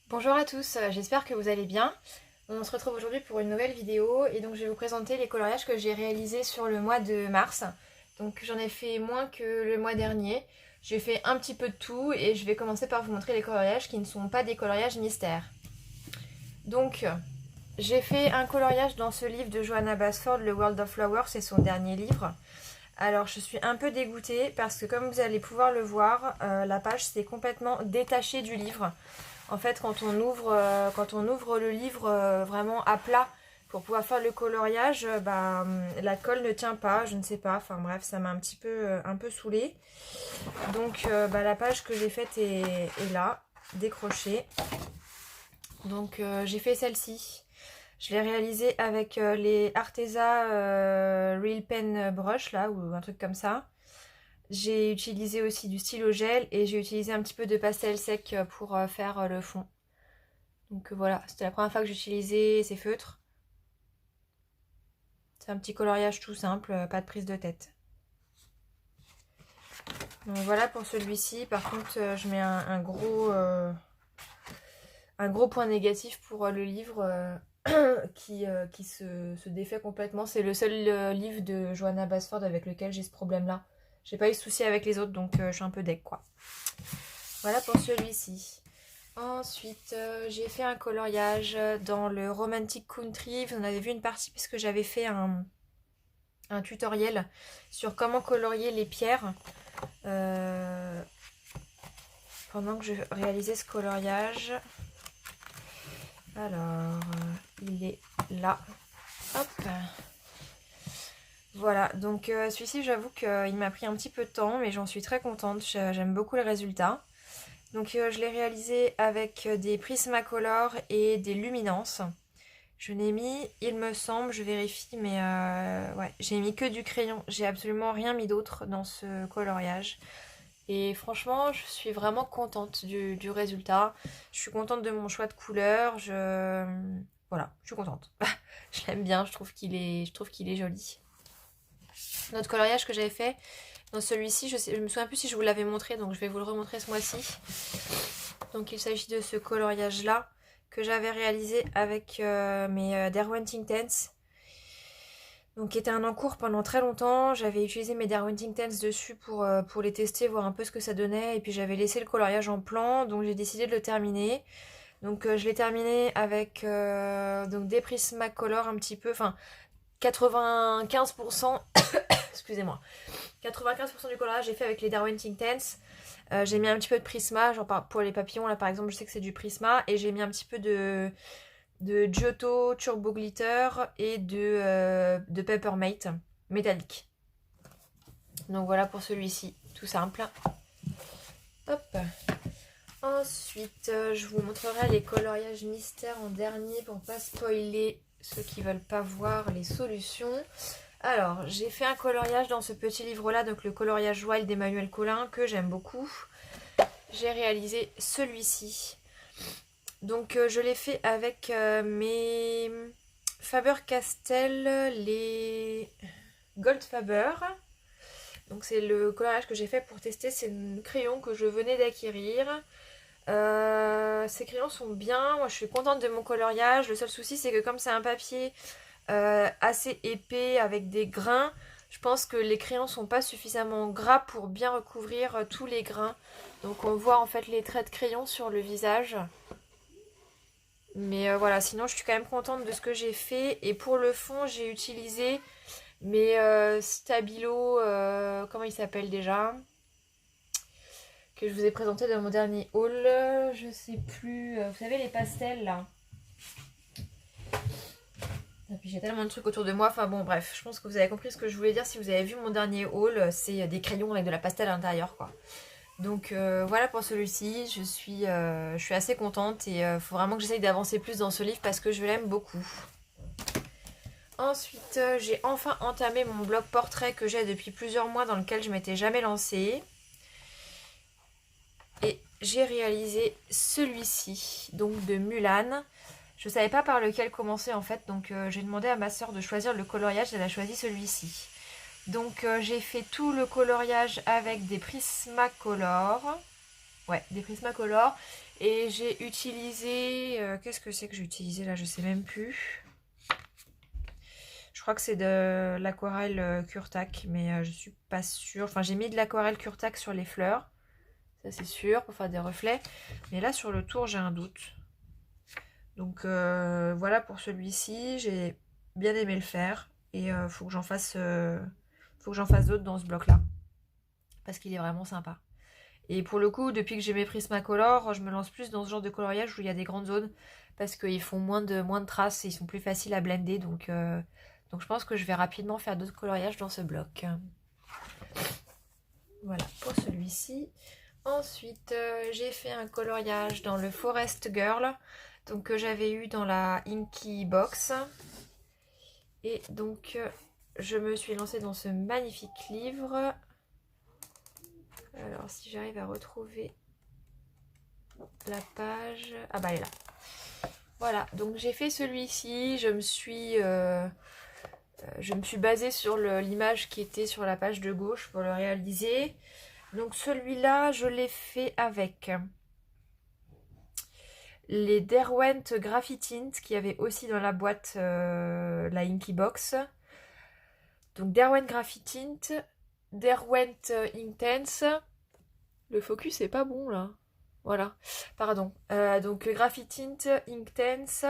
Bonjour à tous, j'espère que vous allez bien. On se retrouve aujourd'hui pour une nouvelle vidéo et donc je vais vous présenter les coloriages que j'ai réalisés sur le mois de mars. Donc j'en ai fait moins que le mois dernier. J'ai fait un petit peu de tout et je vais commencer par vous montrer les coloriages qui ne sont pas des coloriages mystères. Donc j'ai fait un coloriage dans ce livre de Johanna Basford, Le World of Flowers, c'est son dernier livre. Alors je suis un peu dégoûtée parce que comme vous allez pouvoir le voir, la page s'est complètement détachée du livre. En fait, quand on ouvre le livre vraiment à plat pour pouvoir faire le coloriage, la colle ne tient pas, je ne sais pas. Enfin bref, ça m'a un peu saoulée. Donc la page que j'ai faite est là, décrochée. Donc j'ai fait celle-ci. Je l'ai réalisée avec les Arteza Real Pen Brush là, ou un truc comme ça. J'ai utilisé aussi du stylo gel et j'ai utilisé un petit peu de pastel sec pour faire le fond. Donc voilà, c'était la première fois que j'utilisais ces feutres. C'est un petit coloriage tout simple, pas de prise de tête. Donc voilà pour celui-ci. Par contre, je mets un gros point négatif pour le livre qui se défait complètement. C'est le seul livre de Johanna Basford avec lequel j'ai ce problème-là. J'ai pas eu de souci avec les autres, donc je suis un peu deck quoi. Voilà pour celui-ci. Ensuite, j'ai fait un coloriage dans le Romantic Country. Vous en avez vu une partie puisque j'avais fait un tutoriel sur comment colorier les pierres pendant que je réalisais ce coloriage. Alors, il est là. Hop. Voilà, donc celui-ci, j'avoue qu'il m'a pris un petit peu de temps, mais j'en suis très contente. J'aime beaucoup le résultat. Donc je l'ai réalisé avec des Prismacolor et des luminances. Je n'ai mis, il me semble, je vérifie, mais ouais, j'ai mis que du crayon. J'ai absolument rien mis d'autre dans ce coloriage. Et franchement, je suis vraiment contente du résultat. Je suis contente de mon choix de couleur. Voilà, je suis contente. Je l'aime bien, je trouve qu'il est joli. Notre coloriage que j'avais fait dans celui-ci, je me souviens plus si je vous l'avais montré, donc je vais vous le remontrer ce mois-ci. Donc il s'agit de ce coloriage là que j'avais réalisé avec mes Derwent Intense. Donc qui était un encours pendant très longtemps. J'avais utilisé mes Derwent Intense dessus pour les tester, voir un peu ce que ça donnait. Et puis j'avais laissé le coloriage en plan, donc j'ai décidé de le terminer. Donc je l'ai terminé avec donc des Prismacolor un petit peu, enfin 95%, excusez-moi, 95% du coloriage j'ai fait avec les Derwent Intense. J'ai mis un petit peu de Prisma, genre pour les papillons là par exemple, je sais que c'est du Prisma, et j'ai mis un petit peu de Giotto Turbo Glitter et de Peppermate métallique. Donc voilà pour celui-ci, tout simple. Hop. Ensuite, je vous montrerai les coloriages mystères en dernier pour pas spoiler ceux qui veulent pas voir les solutions. Alors, j'ai fait un coloriage dans ce petit livre-là, donc le coloriage Wild d'Emmanuel Collin, que j'aime beaucoup. J'ai réalisé celui-ci. Donc, je l'ai fait avec mes Faber-Castell, les Gold Faber. Donc, c'est le coloriage que j'ai fait pour tester ces crayons que je venais d'acquérir. Ces crayons sont bien, moi je suis contente de mon coloriage. Le seul souci c'est que comme c'est un papier assez épais avec des grains, je pense que les crayons sont pas suffisamment gras pour bien recouvrir tous les grains. Donc on voit en fait les traits de crayon sur le visage. Mais voilà, sinon je suis quand même contente de ce que j'ai fait. Et pour le fond j'ai utilisé mes Stabilo, comment ils s'appellent déjà, que je vous ai présenté dans mon dernier haul, je sais plus, vous savez les pastels là. Et puis j'ai tellement de trucs autour de moi, enfin bon bref, je pense que vous avez compris ce que je voulais dire si vous avez vu mon dernier haul, c'est des crayons avec de la pastel à l'intérieur quoi. Donc voilà pour celui-ci, je suis assez contente et il faut vraiment que j'essaye d'avancer plus dans ce livre parce que je l'aime beaucoup. Ensuite, j'ai enfin entamé mon blog portrait que j'ai depuis plusieurs mois dans lequel je m'étais jamais lancée. Et j'ai réalisé celui-ci, donc de Mulan. Je savais pas par lequel commencer en fait, donc j'ai demandé à ma soeur de choisir le coloriage, elle a choisi celui-ci. Donc j'ai fait tout le coloriage avec des Prismacolor. Ouais, des Prismacolor. Et j'ai utilisé... qu'est-ce que c'est que j'ai utilisé là? Je sais même plus. Je crois que c'est de l'aquarelle Kurtak, mais je suis pas sûre. Enfin, j'ai mis de l'aquarelle Kurtak sur les fleurs. Ça, c'est sûr, pour faire des reflets. Mais là, sur le tour, j'ai un doute. Donc, voilà pour celui-ci. J'ai bien aimé le faire. Et faut que j'en fasse, d'autres dans ce bloc-là. Parce qu'il est vraiment sympa. Et pour le coup, depuis que j'ai mes Prismacolor, je me lance plus dans ce genre de coloriage où il y a des grandes zones. Parce qu'ils font moins de traces et ils sont plus faciles à blender. Donc je pense que je vais rapidement faire d'autres coloriages dans ce bloc. Voilà pour celui-ci. Ensuite, j'ai fait un coloriage dans le Forest Girl. Donc que j'avais eu dans la Inky Box. Et donc, je me suis lancée dans ce magnifique livre. Alors, si j'arrive à retrouver la page... Ah bah, elle est là. Voilà, donc j'ai fait celui-ci. Je me suis basée sur l'image qui était sur la page de gauche pour le réaliser. Donc celui-là, je l'ai fait avec les Derwent Graphitint qu'il y avait aussi dans la boîte la Inky Box. Donc Derwent Graphitint, Derwent Inktense. Le focus est pas bon là. Voilà, pardon. Donc Graphitint, Inktense.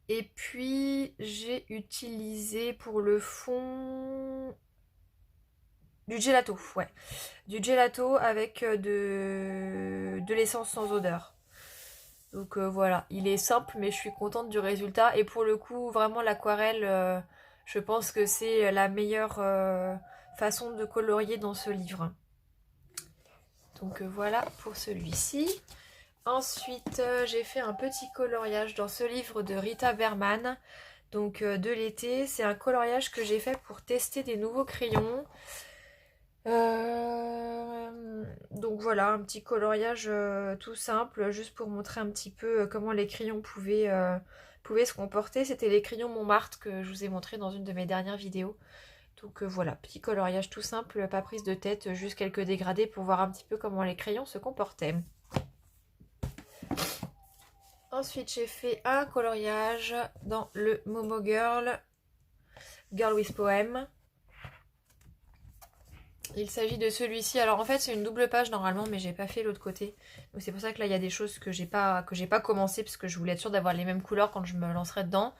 Et puis j'ai utilisé pour le fond du gelato, ouais. Du gelato avec de l'essence sans odeur. Donc voilà, il est simple mais je suis contente du résultat. Et pour le coup, vraiment l'aquarelle, je pense que c'est la meilleure façon de colorier dans ce livre. Donc voilà pour celui-ci. Ensuite, j'ai fait un petit coloriage dans ce livre de Rita Berman. Donc de l'été, c'est un coloriage que j'ai fait pour tester des nouveaux crayons. Donc voilà, un petit coloriage tout simple, juste pour montrer un petit peu comment les crayons pouvaient se comporter. C'était les crayons Montmartre que je vous ai montré dans une de mes dernières vidéos. Donc voilà, petit coloriage tout simple, pas prise de tête, juste quelques dégradés pour voir un petit peu comment les crayons se comportaient. Ensuite, j'ai fait un coloriage dans le Momo Girl with Poem. Il s'agit de celui-ci. Alors en fait c'est une double page normalement, mais j'ai pas fait l'autre côté. Donc c'est pour ça que là il y a des choses que j'ai pas commencé parce que je voulais être sûre d'avoir les mêmes couleurs quand je me lancerai dedans.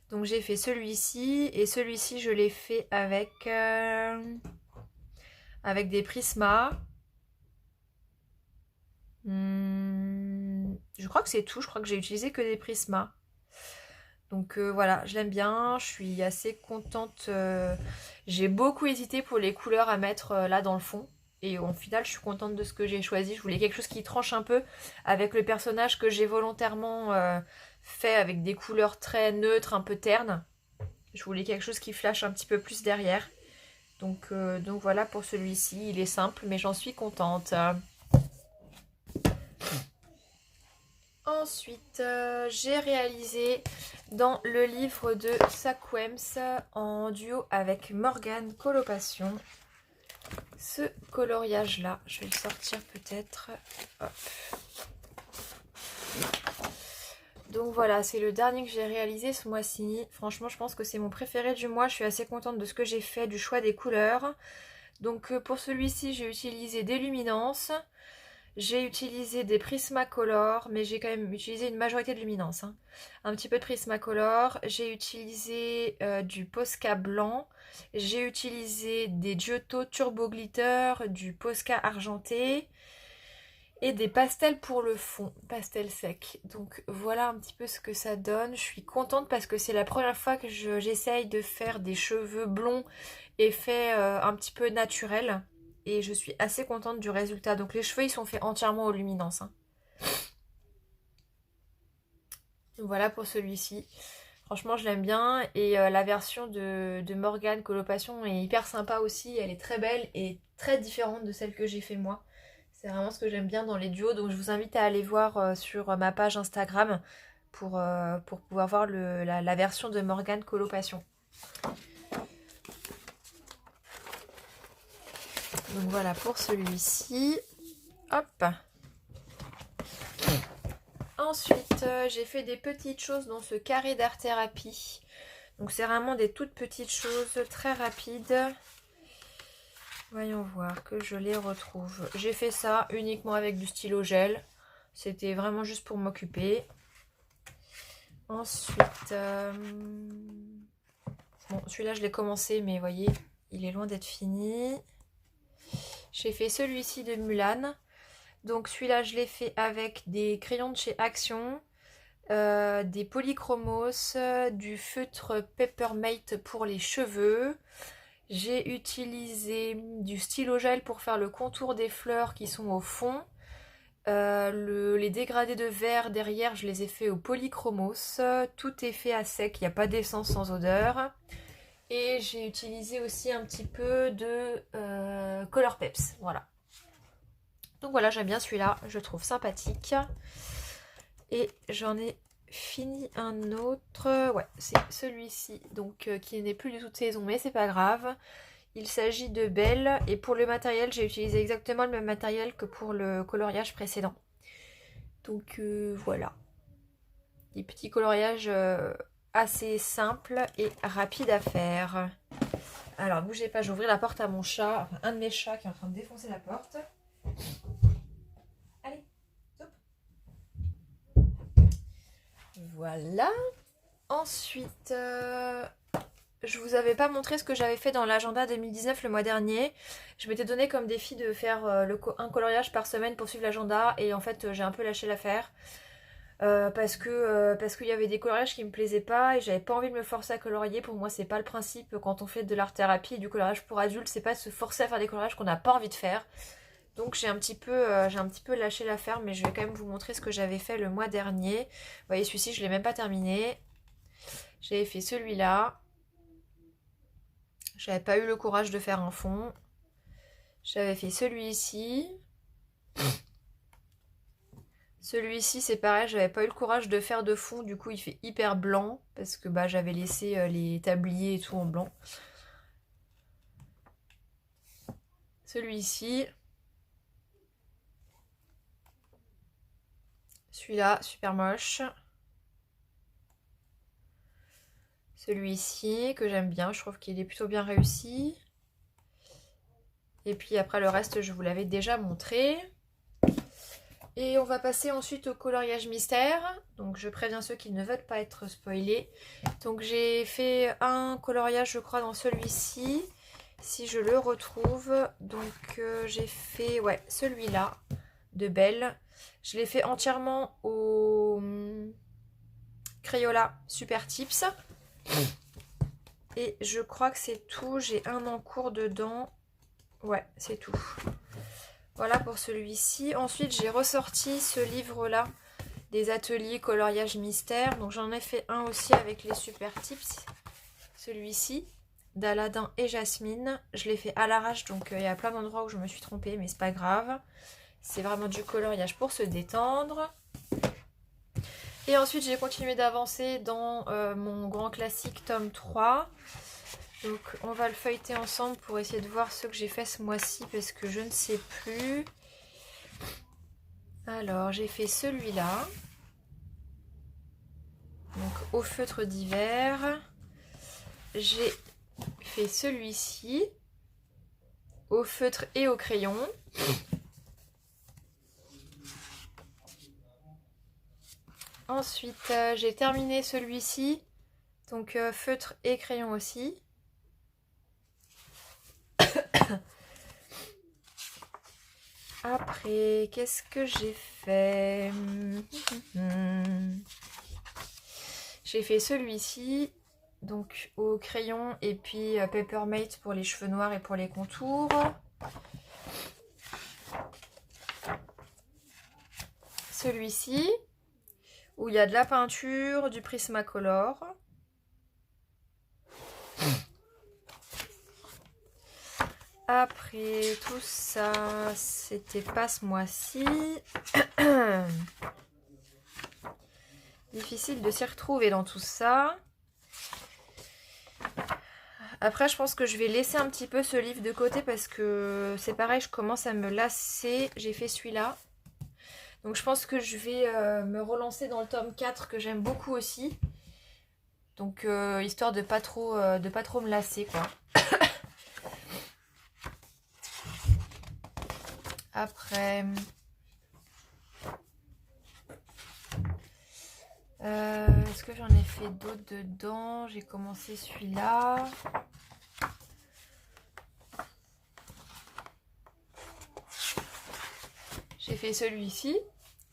Donc j'ai fait celui-ci et celui-ci je l'ai fait avec des Prisma. Je crois que c'est tout. Je crois que j'ai utilisé que des Prisma. Donc voilà, je l'aime bien, je suis assez contente. J'ai beaucoup hésité pour les couleurs à mettre là dans le fond. Et au final, je suis contente de ce que j'ai choisi. Je voulais quelque chose qui tranche un peu avec le personnage que j'ai volontairement fait avec des couleurs très neutres, un peu ternes. Je voulais quelque chose qui flash un petit peu plus derrière. Donc voilà pour celui-ci. Il est simple, mais j'en suis contente. Ensuite, j'ai réalisé dans le livre de Sakwems en duo avec Morgane Coloration ce coloriage là. Je vais le sortir peut-être. Donc voilà, c'est le dernier que j'ai réalisé ce mois-ci. Franchement, je pense que c'est mon préféré du mois. Je suis assez contente de ce que j'ai fait, du choix des couleurs. Donc pour celui-ci, j'ai utilisé des luminances. J'ai utilisé des Prismacolor, mais j'ai quand même utilisé une majorité de luminance. Hein. Un petit peu de Prismacolor. J'ai utilisé du Posca blanc. J'ai utilisé des Giotto Turbo Glitter, du Posca argenté. Et des pastels pour le fond, pastels secs. Donc voilà un petit peu ce que ça donne. Je suis contente parce que c'est la première fois que j'essaye de faire des cheveux blonds effet un petit peu naturel. Et je suis assez contente du résultat. Donc les cheveux ils sont faits entièrement aux luminances. Hein. Donc voilà pour celui-ci. Franchement je l'aime bien. Et la version de Morgane Coloration est hyper sympa aussi. Elle est très belle et très différente de celle que j'ai fait moi. C'est vraiment ce que j'aime bien dans les duos. Donc je vous invite à aller voir sur ma page Instagram pour pouvoir voir la version de Morgane Coloration. Donc voilà pour celui-ci. Hop. Ensuite, j'ai fait des petites choses dans ce carré d'art thérapie. Donc c'est vraiment des toutes petites choses très rapides. Voyons voir que je les retrouve. J'ai fait ça uniquement avec du stylo gel. C'était vraiment juste pour m'occuper. Ensuite, bon, celui-là je l'ai commencé, mais vous voyez, il est loin d'être fini. J'ai fait celui-ci de Mulan. Donc celui-là je l'ai fait avec des crayons de chez Action. Des polychromos, du feutre Peppermate pour les cheveux. J'ai utilisé du stylo gel pour faire le contour des fleurs qui sont au fond. Les dégradés de verre derrière, je les ai fait au polychromos. Tout est fait à sec, il n'y a pas d'essence sans odeur. Et j'ai utilisé aussi un petit peu de Color Peps. Voilà. Donc voilà, j'aime bien celui-là, je le trouve sympathique. Et j'en ai fini un autre, ouais, c'est celui-ci, donc qui n'est plus du tout de saison, mais c'est pas grave. Il s'agit de Belle, et pour le matériel, j'ai utilisé exactement le même matériel que pour le coloriage précédent. Donc voilà. Des petits coloriages assez simples et rapides à faire. Alors, bougez pas, j'ouvre la porte à mon chat, enfin un de mes chats qui est en train de défoncer la porte. Allez, stop. Voilà. Ensuite, je vous avais pas montré ce que j'avais fait dans l'agenda 2019 le mois dernier. Je m'étais donné comme défi de faire un coloriage par semaine pour suivre l'agenda. Et en fait, j'ai un peu lâché l'affaire. Parce qu'il y avait des coloriages qui me plaisaient pas et j'avais pas envie de me forcer à colorier. Pour moi, c'est pas le principe quand on fait de l'art thérapie et du coloriage pour adultes, c'est pas de se forcer à faire des coloriages qu'on n'a pas envie de faire. Donc j'ai un petit peu lâché l'affaire, mais je vais quand même vous montrer ce que j'avais fait le mois dernier. Vous voyez, celui-ci, je l'ai même pas terminé. J'avais fait celui-là. J'avais pas eu le courage de faire un fond. J'avais fait celui-ci. Celui-ci, c'est pareil, j'avais pas eu le courage de faire de fond, du coup il fait hyper blanc, parce que bah, j'avais laissé les tabliers et tout en blanc. Celui-ci. Celui-là, super moche. Celui-ci, que j'aime bien, je trouve qu'il est plutôt bien réussi. Et puis après le reste, je vous l'avais déjà montré. Et on va passer ensuite au coloriage mystère. Donc je préviens ceux qui ne veulent pas être spoilés. Donc j'ai fait un coloriage, je crois, dans celui-ci. Si je le retrouve. Donc j'ai fait celui-là de Belle. Je l'ai fait entièrement au Crayola Super Tips. Et je crois que c'est tout. J'ai un en cours dedans. Ouais, c'est tout. Voilà pour celui-ci. Ensuite, j'ai ressorti ce livre-là, des ateliers coloriage mystère. Donc j'en ai fait un aussi avec les super tips. Celui-ci, d'Aladin et Jasmine. Je l'ai fait à l'arrache, donc il y a plein d'endroits où je me suis trompée, mais c'est pas grave. C'est vraiment du coloriage pour se détendre. Et ensuite, j'ai continué d'avancer dans mon grand classique tome 3. Donc on va le feuilleter ensemble pour essayer de voir ce que j'ai fait ce mois-ci parce que je ne sais plus. Alors j'ai fait celui-là. Donc au feutre d'hiver. J'ai fait celui-ci. Au feutre et au crayon. Ensuite j'ai terminé celui-ci. Donc feutre et crayon aussi. Après, qu'est-ce que j'ai fait? J'ai fait celui-ci, donc au crayon, et puis Peppermate pour les cheveux noirs et pour les contours. Celui-ci, où il y a de la peinture, du Prismacolor. Après tout ça, c'était pas ce mois-ci. Difficile de s'y retrouver dans tout ça. Après, je pense que je vais laisser un petit peu ce livre de côté parce que c'est pareil, je commence à me lasser. J'ai fait celui-là. Donc je pense que je vais me relancer dans le tome 4 que j'aime beaucoup aussi. Donc histoire de pas trop me lasser quoi. Après... est-ce que j'en ai fait d'autres dedans? J'ai commencé celui-là. J'ai fait celui-ci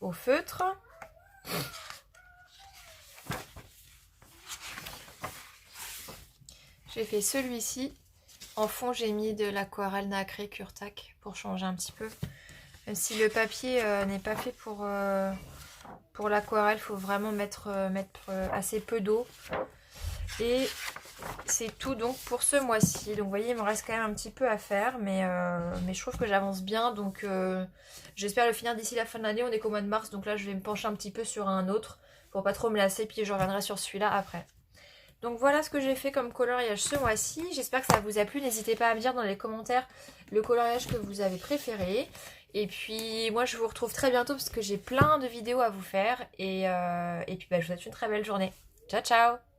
au feutre. J'ai fait celui-ci. En fond, j'ai mis de l'aquarelle nacrée Curtac pour changer un petit peu. Même si le papier n'est pas fait pour l'aquarelle, il faut vraiment mettre assez peu d'eau. Et c'est tout donc pour ce mois-ci. Donc vous voyez, il me reste quand même un petit peu à faire, mais je trouve que j'avance bien. Donc j'espère le finir d'ici la fin de l'année. On est qu'au mois de mars, donc là je vais me pencher un petit peu sur un autre pour pas trop me lasser, puis je reviendrai sur celui-là après. Donc voilà ce que j'ai fait comme coloriage ce mois-ci. J'espère que ça vous a plu. N'hésitez pas à me dire dans les commentaires le coloriage que vous avez préféré. Et puis moi je vous retrouve très bientôt parce que j'ai plein de vidéos à vous faire. Et puis bah, je vous souhaite une très belle journée. Ciao ciao!